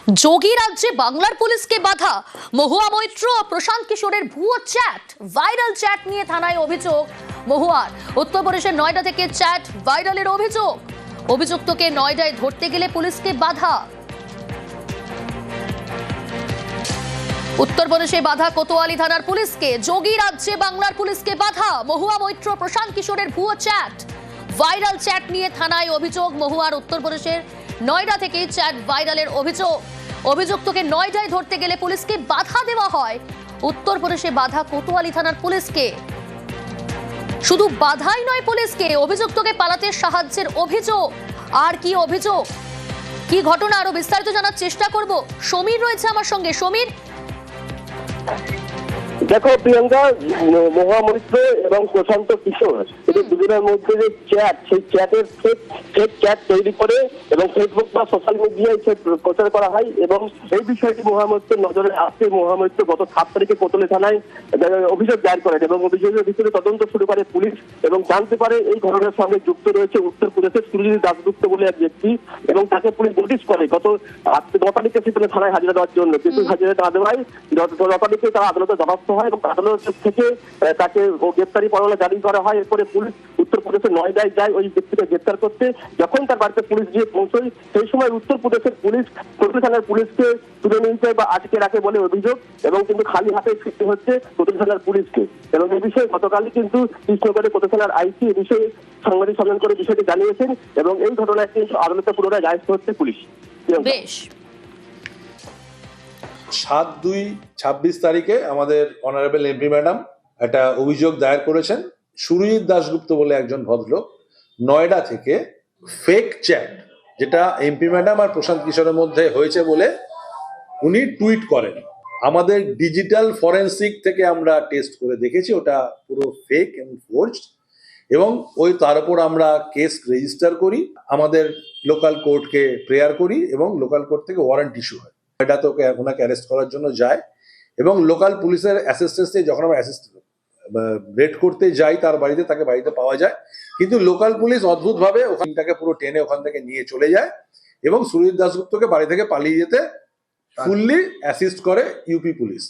যোগী রাজ্যে বাংলার পুলিশকে বাধা। মহুয়া মৈত্র ও প্রশান্ত কিশোরের ভুয়ো চ্যাট, ভাইরাল চ্যাট নিয়ে থানায় অভিযোগ মহুয়ার। উত্তরপ্রদেশের নয়ডা থেকে চ্যাট ভাইরালের অভিযোগ। অভিযুক্তকে নয়ডায় ধরতে গেলে পুলিশকে বাধা। উত্তরপ্রদেশে বাধা কোতোয়ালি থানার পুলিশকে। যোগী রাজ্যে বাংলার পুলিশকে বাধা। মহুয়া মৈত্র প্রশান্ত কিশোরের ভুয়ো চ্যাট, ভাইরাল চ্যাট নিয়ে থানায় অভিযোগ মহুয়ার। উত্তরপ্রদেশের নয়ডা থেকে চ্যাট ভাইরালের অভিযোগ। অভিযুক্তকে নয়ডায় ধরতে গেলে পুলিশকে বাধা দেওয়া হয়। উত্তরপ্রদেশে বাধা কোতোয়ালি থানার পুলিশকে। শুধু বাধাই নয়, পুলিশকে অভিযুক্তকে পালাতে সাহায্যের অভিযোগ। আর কি অভিযোগ, কি ঘটনা, আরো বিস্তারিত জানার চেষ্টা করব। সমীর রয়েছে আমার সঙ্গে। সমীর, দেখো প্রিয়াঙ্কা, মহুয়া মৈত্র এবং প্রশান্ত কিশোর এদের দুজনের মধ্যে যে চ্যাট, সেই চ্যাটের ফেক চ্যাট তৈরি করে এবং ফেসবুক বা সোশ্যাল মিডিয়ায় প্রচার করা হয়। এবং এই বিষয়টি মহুয়া মৈত্রের নজরে আসতে মহুয়া মৈত্র গত 7 তারিখে কোতোয়ালি থানায় অভিযোগ দায়ের করেন এবং অভিযোগের ভিত্তিতে তদন্ত শুরু করে পুলিশ এবং জানতে পারে এই ঘটনার সঙ্গে যুক্ত রয়েছে উত্তরপ্রদেশের সুরজিৎ দাশগুপ্ত বলে এক ব্যক্তি। এবং তাকে পুলিশ নোটিশ করে গত 9 তারিখে সেখানে থানায় হাজিরা দেওয়ার জন্য, কিন্তু হাজিরা না দেওয়ায় 9 তারিখে তারা আদালতে দ্বারস্থ হয় এবং আদালত থেকে তাকে গ্রেপ্তারি পরোয়ানা জারি করা হয়। এরপরে পুলিশ উত্তরপ্রদেশের নয়ডায় যায় ওই ব্যক্তিকে গ্রেপ্তার করতে। যখন তার বাড়িতে পুলিশ গিয়ে পৌঁছয়, সেই সময় উত্তরপ্রদেশের পুলিশ কোতোয়ালি থানার পুলিশকে তুলে নিতে বা আটকে রাখে বলে অভিযোগ এবং কিন্তু খালি হাতে ফিরতে হচ্ছে কোতোয়ালি থানার পুলিশকে। এবং এই বিষয়ে গতকালই কিন্তু কৃষ্ণগড়ে কোতোয়ালি থানার আইসি এ বিষয়ে সাংবাদিক সম্মেলন করে বিষয়টি জানিয়েছেন এবং এই ঘটনায় কিন্তু আদালতে পুনরায় দায়িত্ব হচ্ছে পুলিশ। বেশ। 7/2/26 তারিখে আমাদের অনারেবল এমপি ম্যাডাম একটা অভিযোগ দায়ের করেছেন। সুরজিৎ দাশগুপ্ত বলে একজন ভদ্রলোক নয়ডা থেকে ফেক চ্যাট, যেটা এমপি ম্যাডাম আর প্রশান্ত কিশোরের মধ্যে হয়েছে বলে উনি টুইট করেন। আমাদের ডিজিটাল ফরেন্সিক থেকে আমরা টেস্ট করে দেখেছি ওটা পুরো ফেক এবং ফোর্জড, এবং তার উপর আমরা কেস রেজিস্টার করি, আমাদের লোকাল কোর্টকে প্রেয়ার করি এবং লোকাল কোর্ট থেকে ওয়ারেন্ট ইস্যু হয়। এটা তো ওনাকে অ্যারেস্ট করার জন্য যায় এবং লোকাল পুলিশের অ্যাসিস্ট্যান্সে যখন আমরা রেড করতে যাই তার বাড়িতে, তাকে বাড়িতে পাওয়া যায়, কিন্তু লোকাল পুলিশ অদ্ভুতভাবে ওখানটাকে পুরো টেনে ওখান থেকে নিয়ে চলে যায় এবং সুরজিৎ দাশগুপ্তকে বাড়ি থেকে পালিয়ে যেতে ফুললি অ্যাসিস্ট করে ইউপি পুলিশ।